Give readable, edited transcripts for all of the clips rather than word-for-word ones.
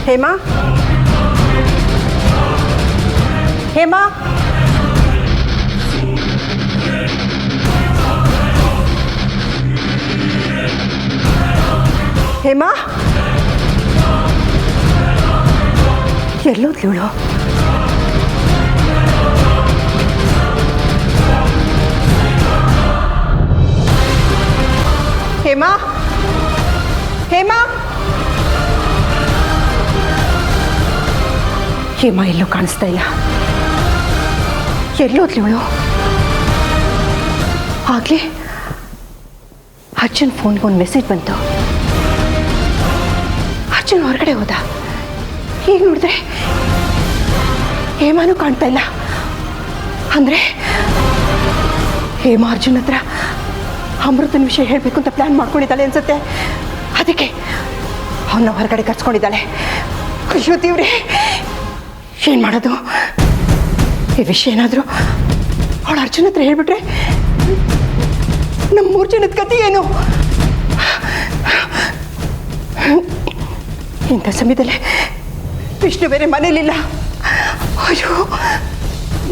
ಹೇಮಾ ಹೇಮಾ ಹೇಮಾ ಎಲ್ಲೋದ್ಲು ಇವಳು? ಹೇಮಾ ಹೇಮಾ ಹೇಮಾ ಎಲ್ಲೂ ಕಾಣಿಸ್ತಾ ಇಲ್ಲ. ಎಲ್ಲೋದ್ಲು ಇವಳು? ಆಗ್ಲೇ ಅರ್ಜುನ್ ಫೋನ್ಗೆ ಒಂದು ಮೆಸೇಜ್ ಬಂತು. ಅರ್ಜುನ್ ಹೊರಗಡೆ ಹೋದ. ಈಗ ನೋಡಿದ್ರೆ ಹೇಮಾನು ಕಾಣ್ತಾ ಇಲ್ಲ. ಅಂದರೆ ಹೇಮಾ ಅರ್ಜುನ್ ಹತ್ರ ಅಮೃತನ ವಿಷಯ ಹೇಳಬೇಕು ಅಂತ ಪ್ಲ್ಯಾನ್ ಮಾಡ್ಕೊಂಡಿದ್ದಾಳೆ ಅನ್ಸುತ್ತೆ. ಅದಕ್ಕೆ ಅವನ್ನ ಹೊರಗಡೆ ಕರ್ಸ್ಕೊಂಡಿದ್ದಾಳೆ. ಅಯ್ಯೋ ದೇವ್ರೆ, ಏನು ಮಾಡೋದು? ಈ ವಿಷಯ ಏನಾದರೂ ಅವಳು ಅರ್ಜುನ್ ಹತ್ರ ಹೇಳ್ಬಿಟ್ರೆ ನಮ್ಮ 3 ಜನದ ಕತೆ ಏನು? ಇಂಥ ಸಮಯದಲ್ಲೇ ವಿಷ್ಣು ಬೇರೆ ಮನೇಲಿಲ್ಲ. ಅಯ್ಯೋ,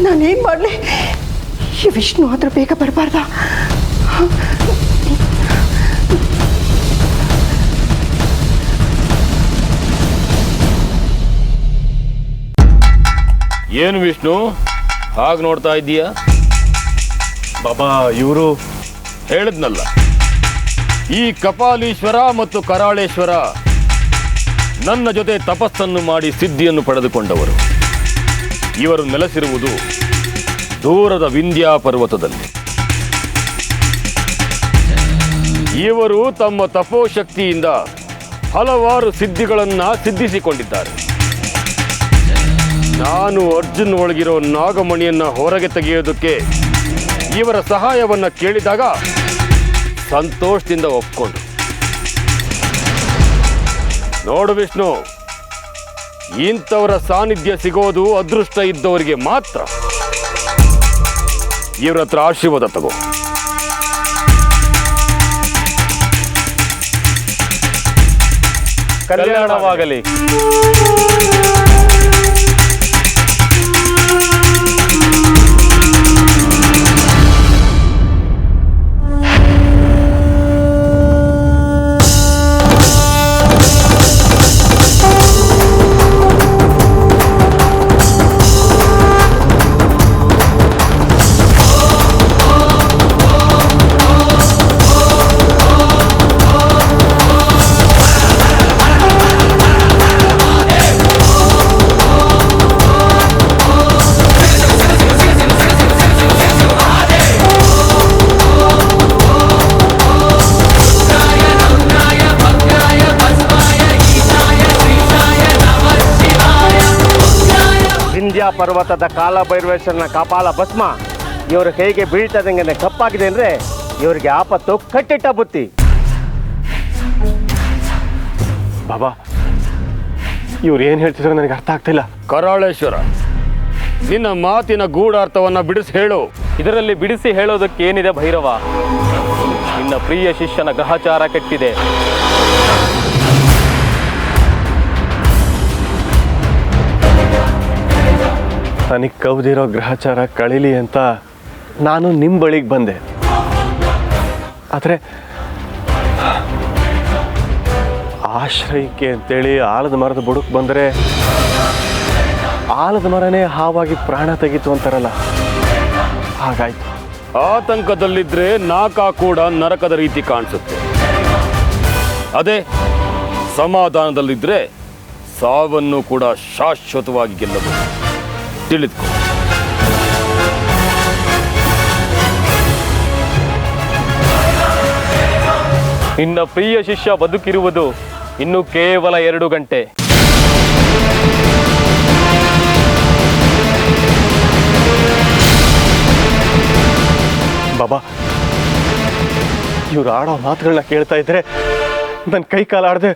ನಾನೇನು ಮಾಡಲಿ? ಈ ವಿಷ್ಣು ಆದರೂ ಬೇಗ ಬರಬಾರ್ದ? ಏನು ವಿಷ್ಣು ಹಾಗೆ ನೋಡ್ತಾ ಇದ್ದೀಯಾ? ಬಾಬಾ, ಇವರು ಹೇಳಿದ್ನಲ್ಲ, ಈ ಕಪಾಲೀಶ್ವರ ಮತ್ತು ಕರಾಳೇಶ್ವರ ನನ್ನ ಜೊತೆ ತಪಸ್ಸನ್ನು ಮಾಡಿ ಸಿದ್ಧಿಯನ್ನು ಪಡೆದುಕೊಂಡವರು. ಇವರು ನೆಲೆಸಿರುವುದು ದೂರದ ವಿಂಧ್ಯ ಪರ್ವತದಲ್ಲಿ. ಇವರು ತಮ್ಮ ತಪೋಶಕ್ತಿಯಿಂದ ಹಲವಾರು ಸಿದ್ಧಿಗಳನ್ನು ಸಿದ್ಧಿಸಿಕೊಂಡಿದ್ದಾರೆ. ನಾನು ಅರ್ಜುನ್ ಒಳಗಿರೋ ನಾಗಮಣಿಯನ್ನು ಹೊರಗೆ ತೆಗೆಯೋದಕ್ಕೆ ಇವರ ಸಹಾಯವನ್ನು ಕೇಳಿದಾಗ ಸಂತೋಷದಿಂದ ಒಪ್ಕೊಂಡು. ನೋಡು ವಿಷ್ಣು, ಇಂಥವರ ಸಾನ್ನಿಧ್ಯ ಸಿಗೋದು ಅದೃಷ್ಟ ಇದ್ದವರಿಗೆ ಮಾತ್ರ. ಇವರ ಹತ್ರ ಆಶೀರ್ವಾದ ತಗೋ. ಕಲ್ಯಾಣವಾಗಲಿ. ಪರ್ವತದ ಕಾಲಭೈರವೇಶ್ವರನ ಕಪಾಲ ಭಸ್ಮ ಇವರ ಕೈಗೆ ಬೀಳ್ತದಂಗೆ ಕಪ್ಪಾಗಿದೆ ಅಂದ್ರೆ ಇವರಿಗೆ ಆಪತ್ತು ಕಟ್ಟಿಟ್ಟ ಬುತ್ತಿ. ಬಾಬಾ, ಇವ್ರು ಏನು ಹೇಳ್ತಿದ್ರು ನನಗೆ ಅರ್ಥ ಆಗ್ತಿಲ್ಲ. ಕರಾಳೇಶ್ವರ, ನಿನ್ನ ಮಾತಿನ ಗೂಢಾರ್ಥವನ್ನ ಬಿಡಿಸಿ ಹೇಳು. ಇದರಲ್ಲಿ ಬಿಡಿಸಿ ಹೇಳೋದಕ್ಕೆ ಏನಿದೆ ಭೈರವ? ನಿನ್ನ ಪ್ರಿಯ ಶಿಷ್ಯನ ಗ್ರಹಚಾರ ಕೆಟ್ಟಿದೆ. ನನಗೆ ಕವ್ದಿರೋ ಗ್ರಹಚಾರ ಕಳೀಲಿ ಅಂತ ನಾನು ನಿಮ್ಮ ಬಳಿಗೆ ಬಂದೆ. ಆದರೆ ಆಶ್ರಯಕ್ಕೆ ಅಂತೇಳಿ ಆಲದ ಮರದ ಬುಡಕ್ಕೆ ಬಂದರೆ ಆಲದ ಮರನೇ ಹಾವಾಗಿ ಪ್ರಾಣ ತೆಗಿತು ಅಂತಾರಲ್ಲ, ಹಾಗಾಯ್ತು. ಆತಂಕದಲ್ಲಿದ್ರೆ ನಾಕ ಕೂಡ ನರಕದ ರೀತಿ ಕಾಣಿಸುತ್ತೆ. ಅದೇ ಸಮಾಧಾನದಲ್ಲಿದ್ರೆ ಸಾವನ್ನು ಕೂಡ ಶಾಶ್ವತವಾಗಿ ಗೆಲ್ಲಬಹುದು. ತಿಳಿದುಕೋ. ನಿನ್ನ ಪ್ರಿಯ ಶಿಷ್ಯ ಬದುಕಿರುವುದು ಇನ್ನು ಕೇವಲ 2 ಗಂಟೆ. ಬಾಬಾ, ಇವ್ರು ಆಡೋ ಮಾತುಗಳನ್ನ ಕೇಳ್ತಾ ಇದ್ರೆ ನನ್ನ ಕೈ ಕಾಲಾಡದೆ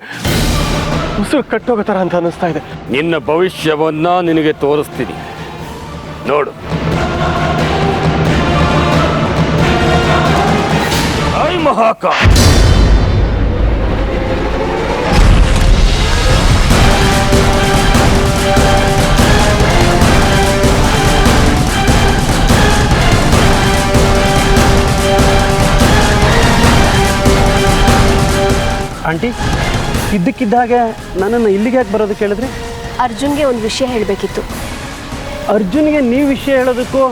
ಉಸಿರು ಕಟ್ಟೋಗೋ ಥರ ಅಂತ ಅನ್ನಿಸ್ತಾ ಇದೆ. ನಿನ್ನ ಭವಿಷ್ಯವನ್ನ ನಿನಗೆ ತೋರಿಸ್ತೀನಿ, ನೋಡು. ಐ ಮಹಾಕಾಳ. ಆಂಟಿ, ಇದ್ದಕ್ಕಿದ್ದಾಗೆ ನನ್ನನ್ನು ಇಲ್ಲಿಗೆ ಯಾಕೆ ಬರೋದಕ್ಕೆ ಹೇಳಿದ್ರಿ? ಅರ್ಜುನ್ಗೆ ಒಂದು ವಿಷಯ ಹೇಳಬೇಕಿತ್ತು. ಅರ್ಜುನ್ಗೆ ನೀವು ವಿಷಯ ಹೇಳೋದಕ್ಕೂ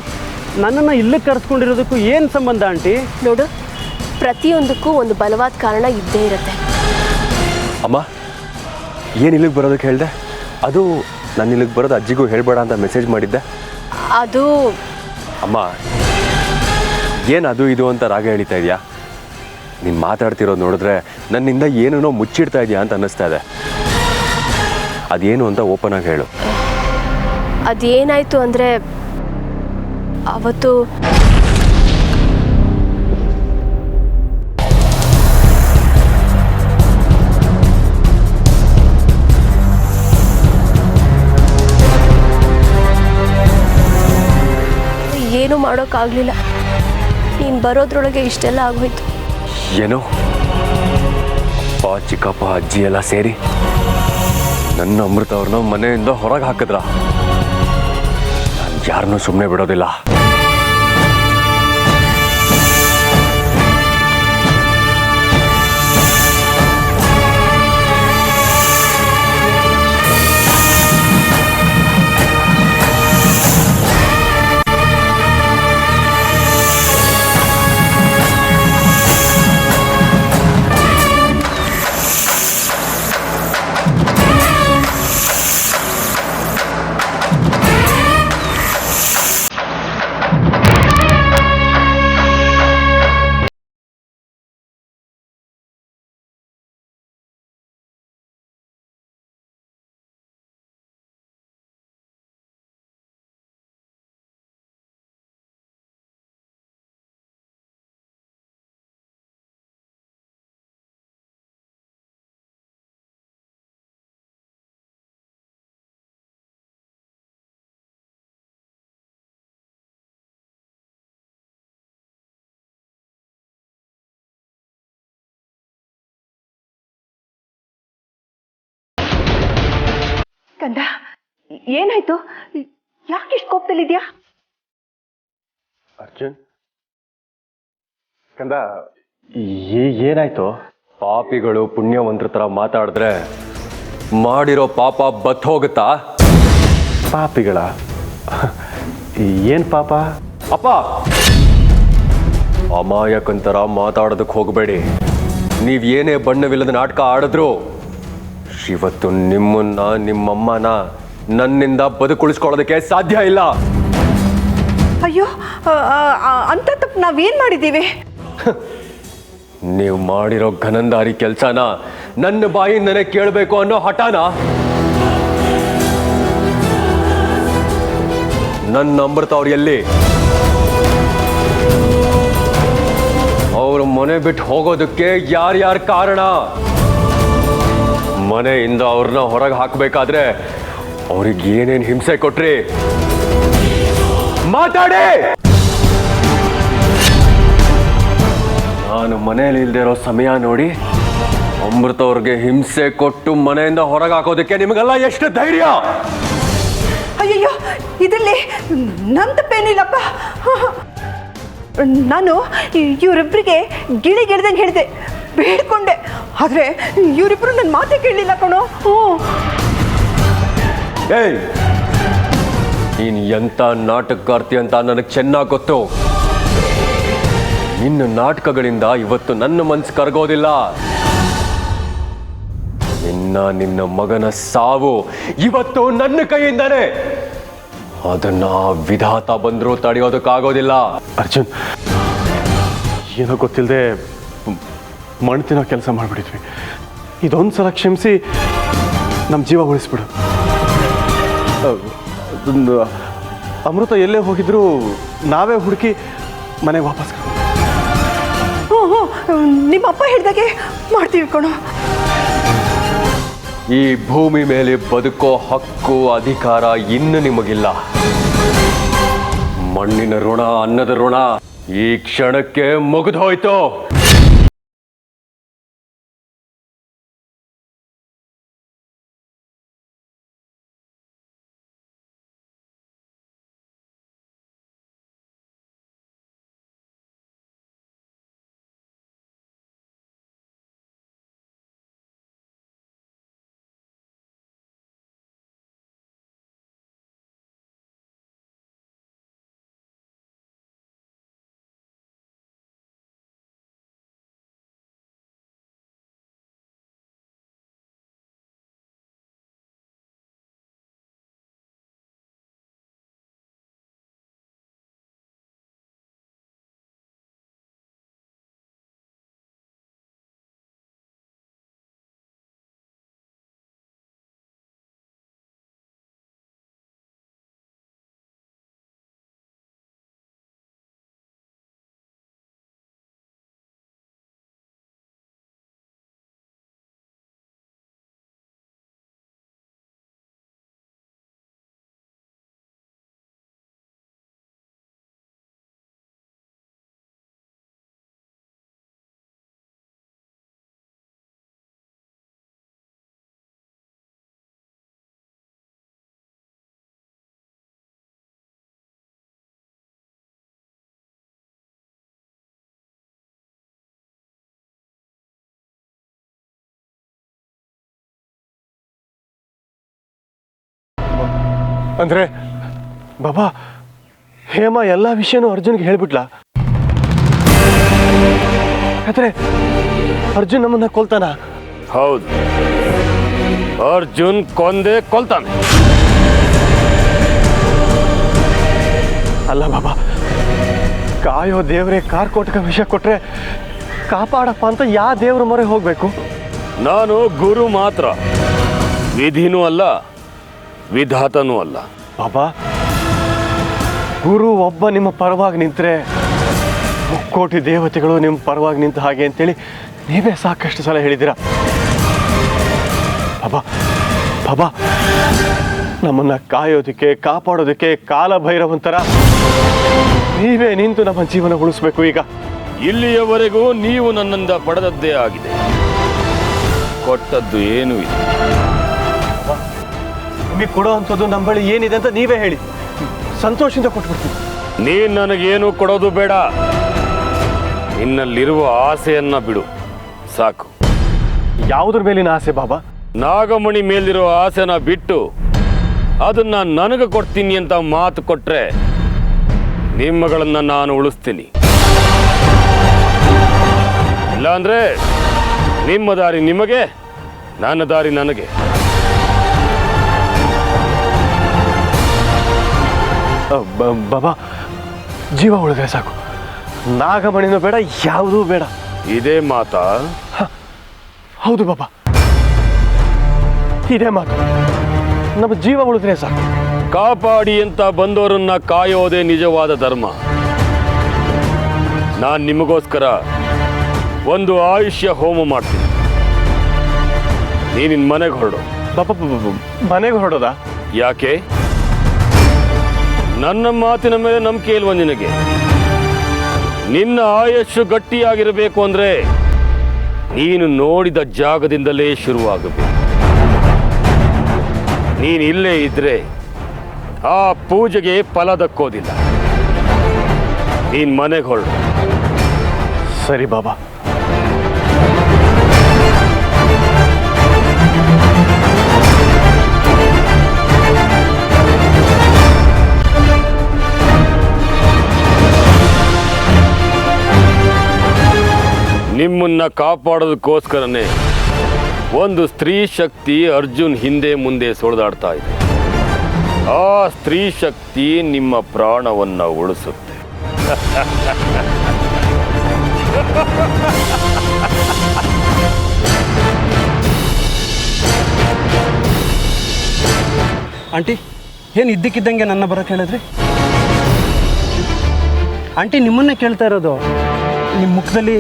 ನನ್ನನ್ನು ಇಲ್ಲಿಗೆ ಕರೆಸ್ಕೊಂಡಿರೋದಕ್ಕೂ ಏನು ಸಂಬಂಧ ಆಂಟಿ? ನೋಡು, ಪ್ರತಿಯೊಂದಕ್ಕೂ ಒಂದು ಬಲವಾದ ಕಾರಣ ಇದ್ದೇ ಇರುತ್ತೆ. ಅಮ್ಮ, ಏನು ಇಲ್ಲಿಗೆ ಬರೋದಕ್ಕೆ ಹೇಳಿದೆ? ಅದು ನಾನು ಇಲ್ಲಿಗೆ ಬರೋದು ಅಜ್ಜಿಗೂ ಹೇಳಬೇಡ ಅಂತ ಮೆಸೇಜ್ ಮಾಡಿದ್ದೆ. ಅದು ಅಮ್ಮ, ಏನು ಅದು ಇದು ಅಂತ ರಾಗ ಎಳಿತಾ ಇದೆಯಾ? ನೀನು ಮಾತಾಡ್ತಿರೋದು ನೋಡಿದ್ರೆ ನನ್ನಿಂದ ಏನೇನೋ ಮುಚ್ಚಿಡ್ತಾ ಇದೆಯಾ ಅಂತ ಅನ್ನಿಸ್ತಾ ಇದೆ. ಅದೇನು ಅಂತ ಓಪನ್ ಆಗಿ ಹೇಳು. ಅದೇನಾಯಿತು ಅಂದರೆ, ಅವತ್ತು ಏನೂ ಮಾಡೋಕ್ಕಾಗಲಿಲ್ಲ. ನೀನು ಬರೋದ್ರೊಳಗೆ ಇಷ್ಟೆಲ್ಲ ಆಗೋಯ್ತು. ಏನೋ ಅಪ್ಪ, ಚಿಕ್ಕಪ್ಪ, ಅಜ್ಜಿ ಎಲ್ಲ ಸೇರಿ ನನ್ನ ಅಮೃತ ಅವ್ರನ್ನ ಮನೆಯಿಂದ ಹೊರಗೆ ಹಾಕಿದ್ರ? ನಾನು ಯಾರನ್ನೂ ಸುಮ್ಮನೆ ಬಿಡೋದಿಲ್ಲ. ಕಂದ, ಏನಾಯ್ತು? ಯಾಕೆ ಇಷ್ಟು ಕೋಪದಲ್ಲಿದ್ಯಾ? ಅರ್ಜುನ್, ಕಂದ, ಏನಾಯ್ತು? ಪಾಪಿಗಳು ಪುಣ್ಯವಂತರ ಥರ ಮಾತಾಡಿದ್ರೆ ಮಾಡಿರೋ ಪಾಪ ಬತ್ ಹೋಗುತ್ತಾ? ಪಾಪಿಗಳ? ಏನು ಪಾಪ? ಅಪ್ಪ, ಅಮಾಯಕಂತರ ಮಾತಾಡೋದಕ್ಕೆ ಹೋಗಬೇಡಿ. ನೀವೇನೇ ಬಣ್ಣವಿಲ್ಲದ ನಾಟಕ ಆಡಿದ್ರು ಇವತ್ತು ನಿಮ್ಮನ್ನ, ನಿಮ್ಮಮ್ಮನ ನನ್ನಿಂದ ಬದುಕುಳಿಸ್ಕೊಳ್ಳೋದಕ್ಕೆ ಸಾಧ್ಯ ಇಲ್ಲ. ಅಯ್ಯೋ, ಅಂತ ತಪ್ಪು ನಾವೇನ್ ಮಾಡಿದ್ದೀವಿ? ನೀವು ಮಾಡಿರೋ ಘನಂದಾರಿ ಕೆಲಸನ ನನ್ನ ಬಾಯಿಂದನೇ ಕೇಳಬೇಕು ಅನ್ನೋ ಹಠಾನ ನನ್ನ ಅಮೃತ ಅವ್ರು ಎಲ್ಲಿ? ಅವ್ರ ಮನೆ ಬಿಟ್ಟು ಹೋಗೋದಕ್ಕೆ ಯಾರ್ಯಾರ ಕಾರಣ? ಮನೆಯಿಂದ ಅವ್ರನ್ನ ಹೊರಗೆ ಹಾಕಬೇಕಾದ್ರೆ ಅವ್ರಿಗೆ ಏನೇನು ಹಿಂಸೆ ಕೊಟ್ರಿ? ಮಾತಾಡಿ. ನಾನು ಮನೇಲಿ ಇಲ್ದೇ ಇರೋ ಸಮಯ ನೋಡಿ ಅಮೃತ ಅವ್ರಿಗೆ ಹಿಂಸೆ ಕೊಟ್ಟು ಮನೆಯಿಂದ ಹೊರಗೆ ಹಾಕೋದಕ್ಕೆ ನಿಮಗೆಲ್ಲ ಎಷ್ಟು ಧೈರ್ಯ? ಅಯ್ಯಯ್ಯೋ, ಇದರಲ್ಲಿ ನನ್ನ ತಪ್ಪೇನಿಲ್ಲಪ್ಪ. ನಾನು ಇವರಿಬ್ಬರಿಗೆ ಗಿಳಿಗೆಳ್ದಂಗೆ ಹೇಳಿದೆ, ಬೇಡ್ಕೊಂಡೆ. ಆದರೆ ಇವರಿಬ್ರು ನನ್ನ ಮಾತೇ ಕೇಳಲಿಲ್ಲ ಕಣೋ. ಏಯ್, ನೀನು ಎಂಥ ನಾಟಕಗಾರ್ತಿ ಅಂತ ನನಗೆ ಚೆನ್ನಾಗಿ ಗೊತ್ತು. ನಿನ್ನ ನಾಟಕಗಳಿಂದ ಇವತ್ತು ನನ್ನ ಮನಸ್ಸು ಕರಗೋದಿಲ್ಲ. ನಿನ್ನ ಮಗನ ಸಾವು ಇವತ್ತು ನನ್ನ ಕೈಯಿಂದಾನೆ. ಅದನ್ನ ವಿಧಾತ ಬಂದರೂ ತಡೆಯೋದಕ್ಕಾಗೋದಿಲ್ಲ. ಅರ್ಜುನ್, ಏನೋ ಗೊತ್ತಿಲ್ಲದೆ ಮಣ್ಣು ತಿನ್ನೋ ಕೆಲಸ ಮಾಡಿಬಿಟ್ಟಿದ್ವಿ. ಇದೊಂದು ಸಲ ಕ್ಷಮಿಸಿ ನಮ್ಮ ಜೀವ ಉಳಿಸ್ಬಿಡು. ಅಮೃತ ಎಲ್ಲೇ ಹೋಗಿದ್ರು ನಾವೇ ಹುಡುಕಿ ಮನೆಗೆ ವಾಪಸ್ ನಿಮ್ಮಪ್ಪ ಹೇಳ್ದಾಗೆ ಮಾಡ್ತೀವಿ ಕಣೋ. ಈ ಭೂಮಿ ಮೇಲೆ ಬದುಕೋ ಹಕ್ಕು, ಅಧಿಕಾರ ಇನ್ನು ನಿಮಗಿಲ್ಲ. ಮಣ್ಣಿನ ಋಣ, ಅನ್ನದ ಋಣ ಈ ಕ್ಷಣಕ್ಕೆ ಮುಗಿದು ಹೋಯ್ತು. ಅಂದರೆ ಬಾಬಾ ಹೇಮ ಎಲ್ಲ ವಿಷಯನೂ ಅರ್ಜುನ್ಗೆ ಹೇಳ್ಬಿಟ್ಲಾ? ಯಾಕಂದ್ರೆ ಅರ್ಜುನ್ ನಮ್ಮನ್ನ ಕೊಲ್ತಾನ? ಹೌದು, ಅರ್ಜುನ್ ಕೊಂದೇ ಕೊಲ್ತಾನೆ. ಅಲ್ಲ ಬಾಬಾ, ಕಾಯೋ ದೇವರೇ ಕಾರ್ಕೋಟಕ ವಿಷಯ ಕೊಟ್ರೆ ಕಾಪಾಡಪ್ಪ ಅಂತ ಯಾವ ದೇವ್ರ ಮೊರೆ ಹೋಗ್ಬೇಕು? ನಾನು ಗುರು ಮಾತ್ರ, ವಿಧಿನೂ ಅಲ್ಲ, ವಿಧಾತನೂ ಅಲ್ಲ. ಬಾಬಾ, ಗುರು ಒಬ್ಬ ನಿಮ್ಮ ಪರವಾಗಿ ನಿಂತರೆ ಮುಕ್ಕೋಟಿ ದೇವತೆಗಳು ನಿಮ್ಮ ಪರವಾಗಿ ನಿಂತ ಹಾಗೆ ಅಂತೇಳಿ ನೀವೇ ಸಾಕಷ್ಟು ಸಲ ಹೇಳಿದ್ದೀರಾ. ಬಾಬಾ ಬಾಬಾ, ನಮ್ಮನ್ನ ಕಾಯೋದಕ್ಕೆ ಕಾಪಾಡೋದಕ್ಕೆ ಕಾಲಭೈರವಂತರ ನೀವೇ ನಿಂತು ನಮ್ಮ ಜೀವನ ಉಳಿಸ್ಬೇಕು. ಈಗ ಇಲ್ಲಿಯವರೆಗೂ ನೀವು ನನ್ನಿಂದ ಪಡೆದದ್ದೇ ಆಗಿದೆ, ಕೊಟ್ಟದ್ದು ಏನೂ ಇಲ್ಲ. ನಿಮಗೆ ಕೊಡೋವಂಥದ್ದು ನಮ್ಮ ಬಳಿ ಏನಿದೆ ಅಂತ ನೀವೇ ಹೇಳಿ, ಸಂತೋಷದಿಂದ ಕೊಟ್ಬಿಡ್ತೀನಿ. ನೀನು ನನಗೇನು ಕೊಡೋದು ಬೇಡ, ನಿನ್ನಲ್ಲಿರುವ ಆಸೆಯನ್ನ ಬಿಡು ಸಾಕು. ಯಾವುದ್ರ ಮೇಲಿನ ಆಸೆ ಬಾಬಾ? ನಾಗಮಣಿ ಮೇಲಿರೋ ಆಸೆನ ಬಿಟ್ಟು ಅದನ್ನ ನನಗೆ ಕೊಡ್ತೀನಿ ಅಂತ ಮಾತು ಕೊಟ್ರೆ ನಿಮ್ಮಗಳನ್ನ ನಾನು ಉಳಿಸ್ತೀನಿ. ಇಲ್ಲಾಂದ್ರೆ ನಿಮ್ಮ ದಾರಿ ನಿಮಗೆ, ನನ್ನ ದಾರಿ ನನಗೆ. ಬಾಬಾ, ಜೀವ ಉಳಿದ್ರೆ ಸಾಕು, ನಾಗಮಣಿನೂ ಬೇಡ, ಯಾವುದೂ ಬೇಡ. ಇದೇ ಮಾತಾ? ಹೌದು ಬಾಬಾ, ಇದೇ ಮಾತು. ನಮ್ಮ ಜೀವ ಉಳಿದ್ರೆ ಸಾಕು. ಕಾಪಾಡಿ ಅಂತ ಬಂದವರನ್ನ ಕಾಯೋದೇ ನಿಜವಾದ ಧರ್ಮ. ನಾನು ನಿಮಗೋಸ್ಕರ ಒಂದು ಆಯುಷ್ಯ ಹೋಮ ಮಾಡ್ತೀನಿ. ನೀನಿನ್ ಮನೆಗೆ ಹೊರಡು. ಬಾಬಾ, ಮನೆಗೆ ಹೊರಡೋದಾ? ಯಾಕೆ? ನನ್ನ ಮಾತಿನ ಮೇಲೆ ನಂಬಿಕೆ ಇಲ್ವ ನಿನಗೆ? ನಿನ್ನ ಆಯುಷ್ಯು ಗಟ್ಟಿಯಾಗಿರಬೇಕು ಅಂದ್ರೆ ನೀನು ನೋಡಿದ ಜಾಗದಿಂದಲೇ ಶುರುವಾಗಬೇಕು. ನೀನು ಇಲ್ಲೇ ಇದ್ರೆ ಆ ಪೂಜೆಗೆ ಫಲ ದಕ್ಕೋದಿಲ್ಲ. ನೀನ್ ಮನೆಗೆ ಹೊರಡು. ಸರಿ ಬಾಬಾ. ನಿಮ್ಮನ್ನ ಕಾಪಾಡೋದಕ್ಕೋಸ್ಕರನೇ ಒಂದು ಸ್ತ್ರೀ ಶಕ್ತಿ ಅರ್ಜುನ್ ಹಿಂದೆ ಮುಂದೆ ಸುಳಿದಾಡ್ತಾ ಇದೆ. ಆ ಸ್ತ್ರೀ ಶಕ್ತಿ ನಿಮ್ಮ ಪ್ರಾಣವನ್ನ ಉಳಿಸುತ್ತೆ. ಆಂಟಿ, ಏನು ಇದ್ದಕ್ಕಿದ್ದಂಗೆ ನನ್ನ ಬರೋಕೆ ಹೇಳಿದ್ರಿ? ಆಂಟಿ, ನಿಮ್ಮನ್ನೇ ಕೇಳ್ತಾ ಇರೋದು. ನಿಮ್ಮ ಮುಖದಲ್ಲಿ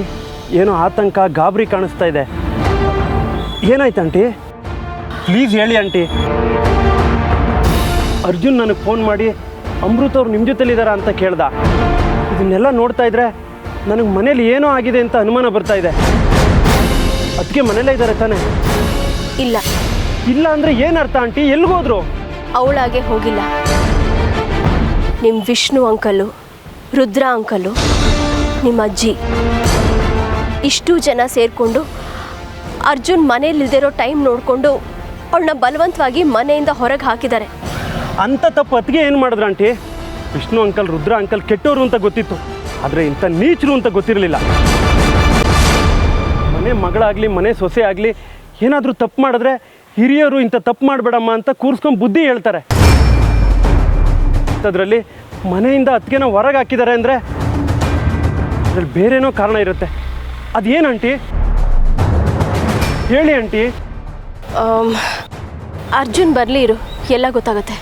ಏನೋ ಆತಂಕ, ಗಾಬರಿ ಕಾಣಿಸ್ತಾ ಇದೆ. ಏನಾಯ್ತು ಆಂಟಿ? ಪ್ಲೀಸ್ ಹೇಳಿ ಆಂಟಿ. ಅರ್ಜುನ್ ನನಗೆ ಫೋನ್ ಮಾಡಿ ಅಮೃತ್ ಅವ್ರು ನಿಮ್ಮ ಜೊತೆಲಿದ್ದಾರಾ ಅಂತ ಕೇಳ್ದ. ಇದನ್ನೆಲ್ಲ ನೋಡ್ತಾ ಇದ್ರೆ ನನಗೆ ಮನೇಲಿ ಏನೋ ಆಗಿದೆ ಅಂತ ಅನುಮಾನ ಬರ್ತಾ ಇದೆ. ಅದಕ್ಕೆ ಮನೇಲೇ ಇದ್ದಾರೆ ತಾನೆ? ಇಲ್ಲ. ಇಲ್ಲ ಅಂದರೆ ಏನರ್ಥ ಆಂಟಿ? ಎಲ್ಲಿಗೋದ್ರು? ಅವಳಾಗೆ ಹೋಗಿಲ್ಲ. ನಿಮ್ಮ ವಿಷ್ಣು ಅಂಕಲು, ರುದ್ರ ಅಂಕಲು, ನಿಮ್ಮ ಅಜ್ಜಿ, ಇಷ್ಟು ಜನ ಸೇರಿಕೊಂಡು ಅರ್ಜುನ್ ಮನೇಲಿಲ್ದಿರೋ ಟೈಮ್ ನೋಡಿಕೊಂಡು ಅವಳನ್ನ ಬಲವಂತವಾಗಿ ಮನೆಯಿಂದ ಹೊರಗೆ ಹಾಕಿದ್ದಾರೆ. ಅಂಥ ತಪ್ಪು ಅತ್ತಿಗೆ ಏನು ಮಾಡಿದ್ರು aunty? Vishnu uncle, Rudra uncle ಕೆಟ್ಟವರು ಅಂತ ಗೊತ್ತಿತ್ತು, ಆದರೆ ಇಂಥ ನೀಚರು ಅಂತ ಗೊತ್ತಿರಲಿಲ್ಲ. ಮನೆ ಮಗಳಾಗಲಿ ಮನೆ ಸೊಸೆ ಆಗಲಿ ಏನಾದರೂ ತಪ್ಪು ಮಾಡಿದ್ರೆ ಹಿರಿಯರು ಇಂಥ ತಪ್ಪು ಮಾಡಬೇಡಮ್ಮ ಅಂತ ಕೂರಿಸ್ಕೊಂಡು ಬುದ್ಧಿ ಹೇಳ್ತಾರೆ. ಅದರಲ್ಲಿ ಮನೆಯಿಂದ ಅತ್ತಿಗೆನ ಹೊರಗೆ ಹಾಕಿದ್ದಾರೆ ಅಂದರೆ ಅದ್ರಲ್ಲಿ ಬೇರೇನೋ ಕಾರಣ ಇರುತ್ತೆ. ಅದೇನು ಆಂಟಿ? ಹೇಳಿ ಆಂಟಿ. ಅರ್ಜುನ್ ಬರಲಿ ಇರು, ಎಲ್ಲ ಗೊತ್ತಾಗುತ್ತೆ.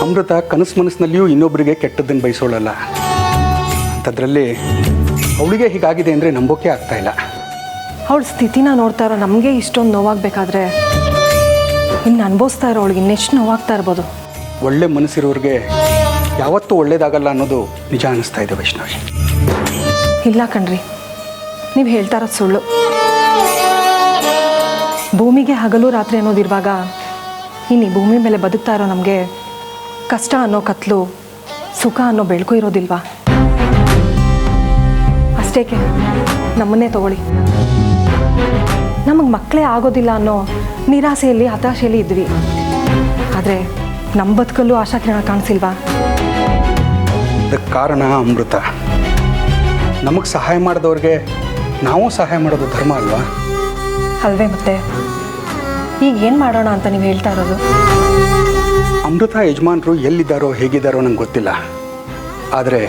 ಅಮೃತ ಕನಸು ಮನಸ್ಸಿನಲ್ಲಿಯೂ ಇನ್ನೊಬ್ಬರಿಗೆ ಕೆಟ್ಟದ್ದನ್ನು ಬಯಸೋಳಲ್ಲ. ಅಂಥದ್ರಲ್ಲಿ ಅವಳಿಗೆ ಹೀಗಾಗಿದೆ ಅಂದರೆ ನಂಬೋಕೆ ಆಗ್ತಾ ಇಲ್ಲ. ಅವಳ ಸ್ಥಿತಿನ ನೋಡ್ತಾ ಇರೋ ನಮಗೆ ಇಷ್ಟೊಂದು ನೋವಾಗಬೇಕಾದ್ರೆ ಇನ್ನು ಅನುಭವಿಸ್ತಾ ಇರೋ ಅವಳಿಗೆ ಇನ್ನೆಷ್ಟು ನೋವಾಗ್ತಾ ಇರ್ಬೋದು. ಒಳ್ಳೆ ಮನಸ್ಸಿರೋರಿಗೆ ಯಾವತ್ತೂ ಒಳ್ಳೇದಾಗಲ್ಲ ಅನ್ನೋದು ನಿಜ ಅನ್ನಿಸ್ತಾ ಇದೆ ವೈಷ್ಣವಿ. ಇಲ್ಲ ಕಣ್ರಿ, ನೀವು ಹೇಳ್ತಾ ಇರೋದು ಸುಳ್ಳು. ಭೂಮಿಗೆ ಹಗಲು ರಾತ್ರಿ ಅನ್ನೋದಿರುವಾಗ ಇನ್ನು ಈ ಭೂಮಿ ಮೇಲೆ ಬದುಕ್ತಾ ಇರೋ ನಮಗೆ ಕಷ್ಟ ಅನ್ನೋ ಕತ್ಲು, ಸುಖ ಅನ್ನೋ ಬೆಳಕು ಇರೋದಿಲ್ವಾ? ಅಷ್ಟೇಕೆ ನಮ್ಮನ್ನೇ ತಗೊಳ್ಳಿ. ನಮಗೆ ಮಕ್ಕಳೇ ಆಗೋದಿಲ್ಲ ಅನ್ನೋ ನಿರಾಸೆಯಲ್ಲಿ, ಹತಾಶೆಯಲ್ಲಿ ಇದ್ವಿ. ಆದರೆ ನಮ್ಮ ಬದುಕಲ್ಲೂ ಆಶಾಕಿರಣ ಕಾಣಿಸಿಲ್ವಾ? ಅದಕ್ಕೆ ಕಾರಣ ಅಮೃತ. ನಮಗೆ ಸಹಾಯ ಮಾಡಿದವ್ರಿಗೆ ನಾವು ಸಹಾಯ ಮಾಡೋದು ಧರ್ಮ ಅಲ್ವಾ? ಅಲ್ವೇ ಮತ್ತೆ ಈಗ ಏನು ಮಾಡೋಣ ಅಂತ ನೀವು ಹೇಳ್ತಾ ಇರೋದು? ಅಮೃತ ಯಜಮಾನರು ಎಲ್ಲಿದ್ದಾರೋ ಹೇಗಿದ್ದಾರೋ ನಂಗೆ ಗೊತ್ತಿಲ್ಲ, ಆದರೆ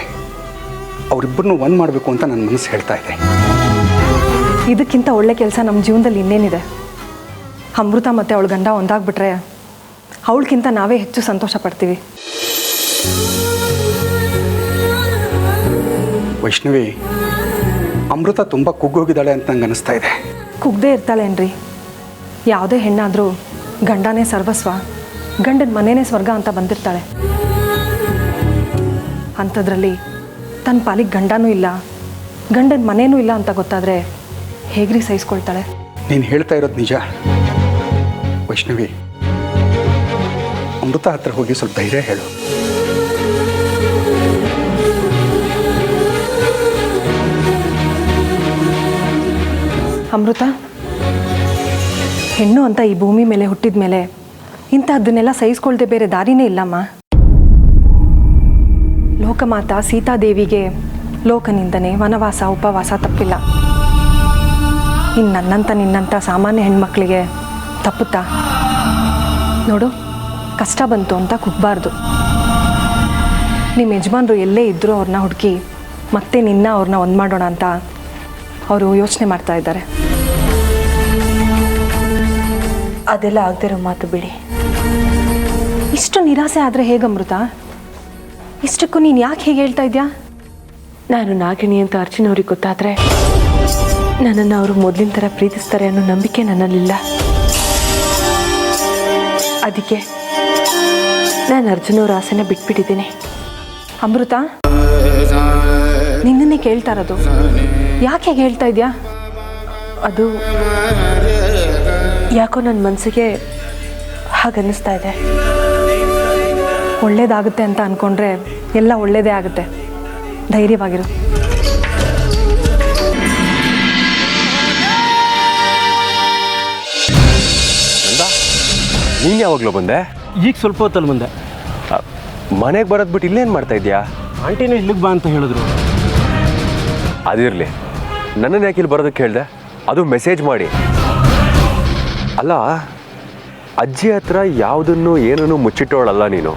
ಅವರಿಬ್ಬರನ್ನೂ ಒಂದು ಮಾಡಬೇಕು ಅಂತ ನನ್ನ ಮನಸ್ಸು ಹೇಳ್ತಾ ಇದೆ. ಇದಕ್ಕಿಂತ ಒಳ್ಳೆ ಕೆಲಸ ನಮ್ಮ ಜೀವನದಲ್ಲಿ ಇನ್ನೇನಿದೆ? ಅಮೃತ ಮತ್ತು ಅವಳ ಗಂಡ ಒಂದಾಗ್ಬಿಟ್ರೆ ಅವಳಕ್ಕಿಂತ ನಾವೇ ಹೆಚ್ಚು ಸಂತೋಷ ಪಡ್ತೀವಿ. ವೈಷ್ಣವಿ, ಅಮೃತ ತುಂಬ ಕುಗ್ಗೋಗಿದ್ದಾಳೆ ಅಂತ ನಂಗೆ ಅನಿಸ್ತಾ ಇದೆ. ಕುಗ್ದೇ ಇರ್ತಾಳೇನ್ರಿ? ಯಾವುದೇ ಹೆಣ್ಣಾದರೂ ಗಂಡನೇ ಸರ್ವಸ್ವ, ಗಂಡನ ಮನೆಯೇ ಸ್ವರ್ಗ ಅಂತ ಬಂದಿರ್ತಾಳೆ. ಅಂಥದ್ರಲ್ಲಿ ತನ್ನ ಪಾಲಿಗೆ ಗಂಡನೂ ಇಲ್ಲ, ಗಂಡನ ಮನೇನೂ ಇಲ್ಲ ಅಂತ ಗೊತ್ತಾದರೆ ಹೇಗ್ರಿ ಸಹಿಸ್ಕೊಳ್ತಾಳೆ? ನೀನು ಹೇಳ್ತಾ ಇರೋದು ನಿಜ ವೈಷ್ಣವಿ. ಅಮೃತ ಹತ್ರ ಹೋಗಿ ಸ್ವಲ್ಪ ಧೈರ್ಯ ಹೇಳು. ಅಮೃತ, ಹೆಣ್ಣು ಅಂತ ಈ ಭೂಮಿ ಮೇಲೆ ಹುಟ್ಟಿದ ಮೇಲೆ ಇಂಥದ್ದನ್ನೆಲ್ಲ ಸಹಿಸ್ಕೊಳ್ದೆ ಬೇರೆ ದಾರಿನೇ ಇಲ್ಲಮ್ಮ. ಲೋಕಮಾತಾ ಸೀತಾದೇವಿಗೆ ಲೋಕನಿಂದನೆ, ವನವಾಸ, ಉಪವಾಸ ತಪ್ಪಿಲ್ಲ. ಇನ್ನು ನನ್ನಂಥ ನಿನ್ನಂಥ ಸಾಮಾನ್ಯ ಹೆಣ್ಮಕ್ಳಿಗೆ ತಪ್ಪುತ್ತಾ? ನೋಡು, ಕಷ್ಟ ಬಂತು ಅಂತ ಕುಗ್ಬಾರ್ದು. ನಿಮ್ಮ ಯಜಮಾನರು ಎಲ್ಲೇ ಇದ್ದರೂ ಅವ್ರನ್ನ ಹುಡುಕಿ ಮತ್ತೆ ಅವ್ರನ್ನ ಒಂದು ಮಾಡೋಣ ಅಂತ ಅವರು ಯೋಚನೆ ಮಾಡ್ತಾ ಇದ್ದಾರೆ. ಅದೆಲ್ಲ ಆಗದಿರೋ ಮಾತು ಬಿಡಿ. ಇಷ್ಟು ನಿರಾಸೆ ಆದರೆ ಹೇಗೆ ಅಮೃತ? ಇಷ್ಟಕ್ಕೂ ನೀನು ಯಾಕೆ ಹೇಗೆ ಹೇಳ್ತಾ ಇದೆಯಾ? ನಾನು ನಾಗಿಣಿ ಅಂತ ಅರ್ಜುನ್ ಅವ್ರಿಗೆ ಗೊತ್ತಾದರೆ ನನ್ನನ್ನು ಅವರು ಮೊದಲಿನ ಥರ ಪ್ರೀತಿಸ್ತಾರೆ ಅನ್ನೋ ನಂಬಿಕೆ ನನ್ನಲ್ಲಿಲ್ಲ. ಅದಕ್ಕೆ ನಾನು ಅರ್ಜುನ್ ಅವ್ರ ಆಸೆನ ಬಿಟ್ಬಿಟ್ಟಿದ್ದೀನಿ. ಅಮೃತ, ನಿನ್ನನ್ನೇ ಕೇಳ್ತಾ ಇರೋದು. ಯಾಕೆ ಹೇಗೆ ಹೇಳ್ತಾ ಇದೆಯಾ? ಅದು ಯಾಕೋ ನನ್ನ ಮನಸ್ಸಿಗೆ ಹಾಗನ್ನಿಸ್ತಾ ಇದೆ. ಒಳ್ಳೇದಾಗುತ್ತೆ ಅಂತ ಅಂದ್ಕೊಂಡ್ರೆ ಎಲ್ಲ ಒಳ್ಳೇದೇ ಆಗುತ್ತೆ. ಧೈರ್ಯವಾಗಿರು. ನೀನು ಯಾವಾಗಲೂ ಬಂದೆ? ಈಗ ಸ್ವಲ್ಪ ಹೊತ್ತಲ್ಲಿ ಬಂದೆ. ಮನೆಗೆ ಬರೋದು ಬಿಟ್ಟು ಇಲ್ಲೇನು ಮಾಡ್ತಾ ಇದೆಯಾ? ಆಂಟಿನೂ ಇಲ್ಲಿಗೆ ಬಾ ಅಂತ ಹೇಳಿದ್ರು. ಅದಿರಲಿ, ನನ್ನನ್ನು ಯಾಕೆ ಇಲ್ಲಿ ಬರೋದಕ್ಕೆ ಹೇಳಿದೆ? ಅದು ಮೆಸೇಜ್ ಮಾಡಿ. ಅಲ್ಲ, ಅಜ್ಜಿ ಹತ್ರ ಯಾವುದನ್ನು ಏನನ್ನು ಮುಚ್ಚಿಟ್ಟೋಳಲ್ಲ ನೀನು.